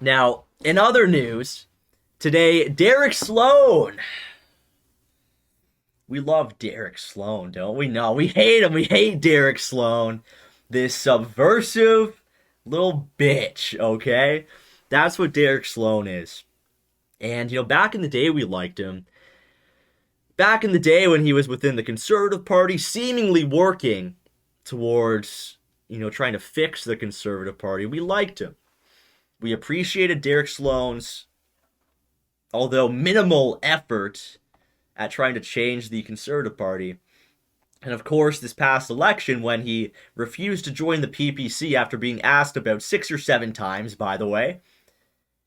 Now, in other news, today, Derek Sloan. We love Derek Sloan, don't we? No, we hate him. We hate Derek Sloan. This subversive little bitch, okay? That's what Derek Sloan is. And, back in the day, we liked him. Back in the day when he was within the Conservative Party, seemingly working towards, trying to fix the Conservative Party, we liked him. We appreciated Derek Sloan's, although minimal effort at trying to change the Conservative Party. And of course, this past election, when he refused to join the PPC after being asked about 6 or 7 times, by the way,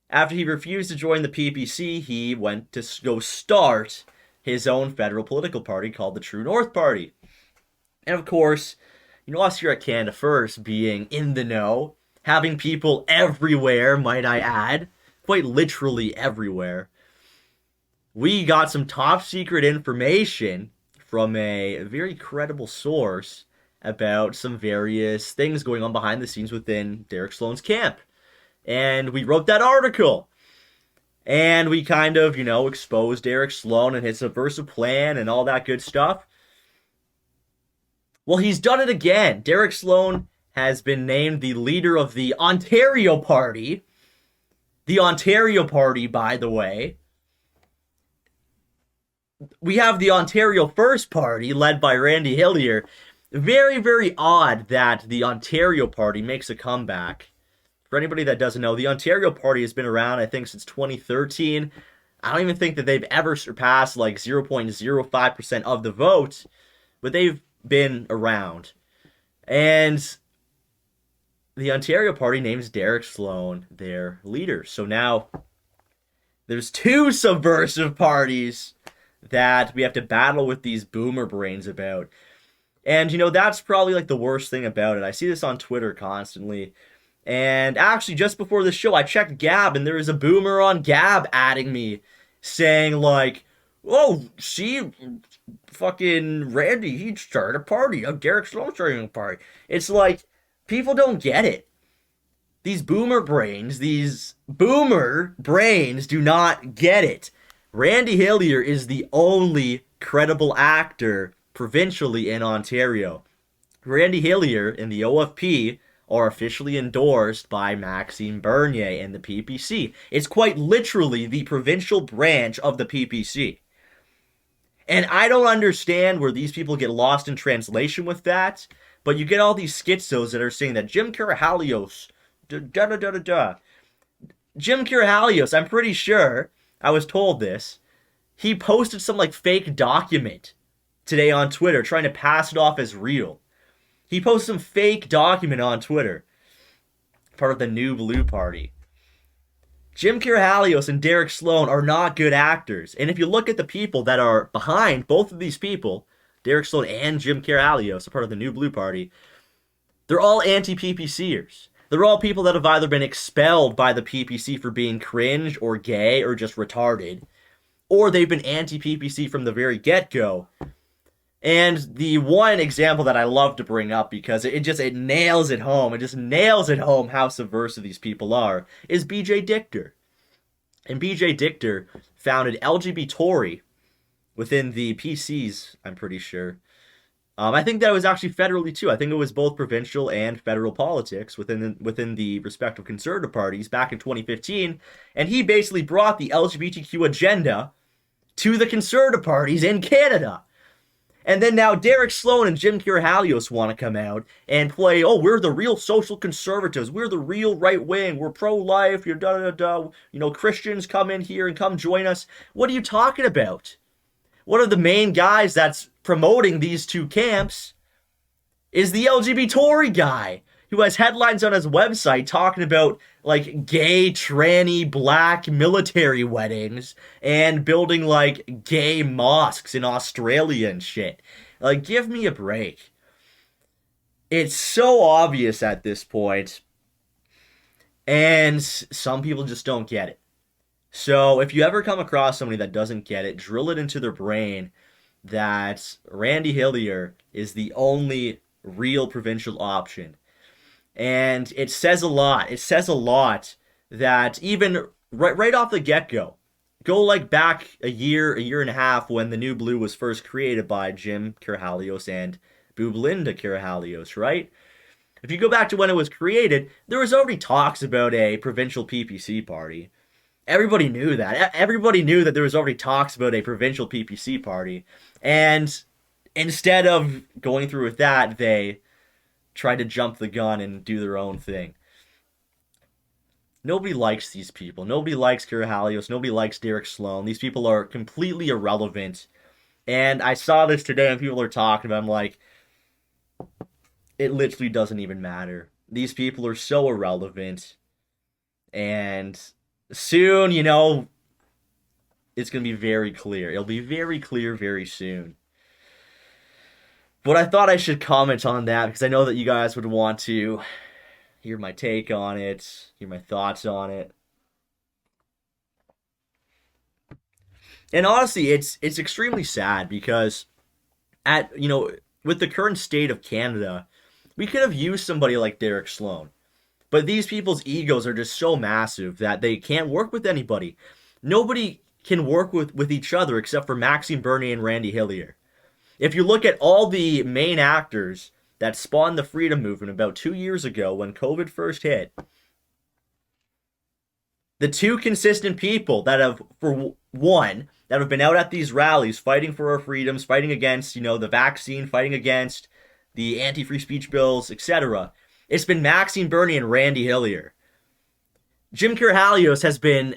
after he refused to join the PPC, he went to go start his own federal political party called the True North Party. And of course, us here at Canada First being in the know, having people everywhere, might I add, quite literally everywhere, we got some top secret information from a very credible source about some various things going on behind the scenes within Derek Sloan's camp. And we wrote that article. And we kind of, exposed Derek Sloan and his subversive plan and all that good stuff. Well, he's done it again. Derek Sloan has been named the leader of the Ontario Party. The Ontario Party, by the way. We have the Ontario First Party, led by Randy Hillier. Very, very odd that the Ontario Party makes a comeback. For anybody that doesn't know, the Ontario Party has been around, I think, since 2013. I don't even think that they've ever surpassed like 0.05% of the vote, but they've been around. And the Ontario Party names Derek Sloan their leader. So now there's two subversive parties that we have to battle with these boomer brains about. And, that's probably like the worst thing about it. I see this on Twitter constantly. And actually, just before the show, I checked Gab, and there was a boomer on Gab adding me, saying like, "Oh, see, fucking Randy, he started a party. Oh, Derek Sloan starting a party." It's like, people don't get it. These boomer brains do not get it. Randy Hillier is the only credible actor provincially in Ontario. Randy Hillier and the OFP are officially endorsed by Maxime Bernier and the PPC. It's quite literally the provincial branch of the PPC. And I don't understand where these people get lost in translation with that, but you get all these schizos that are saying that Jim Karahalios, Jim Karahalios, I'm pretty sure, I was told this, he posted some like fake document today on Twitter trying to pass it off as real. He posted some fake document on Twitter, part of the New Blue Party. Jim Karahalios and Derek Sloan are not good actors. And if you look at the people that are behind both of these people, Derek Sloan and Jim Karahalios, a part of the New Blue Party, they're all anti-PPCers. They're all people that have either been expelled by the PPC for being cringe or gay or just retarded, or they've been anti-PPC from the very get-go. And the one example that I love to bring up because it nails it home. It just nails it home how subversive these people are, is BJ Dichter. And BJ Dichter founded LGBT Tory within the PCs, I'm pretty sure. I think that was actually federally too. I think it was both provincial and federal politics within the respective conservative parties back in 2015. And he basically brought the LGBTQ agenda to the conservative parties in Canada. And then now Derek Sloan and Jim Karahalios want to come out and play, oh, we're the real social conservatives. We're the real right wing. We're pro-life. You're da-da-da-da. Christians come in here and come join us. What are you talking about? One of the main guys that's promoting these two camps is the LGBT Tory guy who has headlines on his website talking about like gay, tranny, black military weddings and building like gay mosques in Australia and shit. Like, give me a break. It's so obvious at this point, and some people just don't get it. So if you ever come across somebody that doesn't get it, drill it into their brain that Randy Hillier is the only real provincial option. And it says a lot. It says a lot that even right off the get-go, go like back a year and a half when the New Blue was first created by Jim Kirhalios and Bublinda Kirhalios, right? If you go back to when it was created, there was already talks about a provincial PPC party. Everybody knew that. Everybody knew that there was already talks about a provincial PPC party. And instead of going through with that, they tried to jump the gun and do their own thing. Nobody likes these people. Nobody likes Kira Halios. Nobody likes Derek Sloan. These people are completely irrelevant. And I saw this today and people are talking about it. I'm like, it literally doesn't even matter. These people are so irrelevant. And soon, it's going to be very clear. It'll be very clear very soon. But I thought I should comment on that because I know that you guys would want to hear my take on it, hear my thoughts on it. And honestly, it's extremely sad because with the current state of Canada, we could have used somebody like Derek Sloan. But these people's egos are just so massive that they can't work with anybody. Nobody can work with each other except for Maxime Bernier and Randy Hillier. If you look at all the main actors that spawned the freedom movement about 2 years ago when COVID first hit, the two consistent people that have, for one, that have been out at these rallies fighting for our freedoms, fighting against, the vaccine, fighting against the anti-free speech bills, etc. It's been Maxime Bernier and Randy Hillier. Jim Kirhalios has been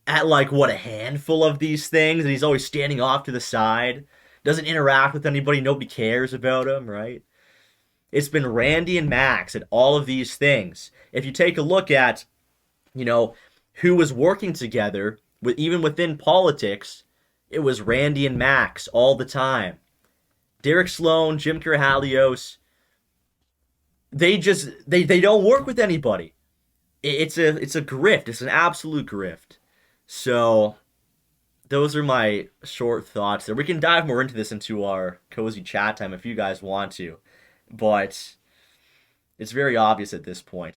at a handful of these things, and he's always standing off to the side. Doesn't interact with anybody. Nobody cares about him, right? It's been Randy and Max at all of these things. If you take a look at, who was working together, even within politics, it was Randy and Max all the time. Derek Sloan, Jim Kirhalios, they don't work with anybody. It's a grift. It's an absolute grift. So those are my short thoughts there. We can dive more into this into our cozy chat time if you guys want to, but it's very obvious at this point.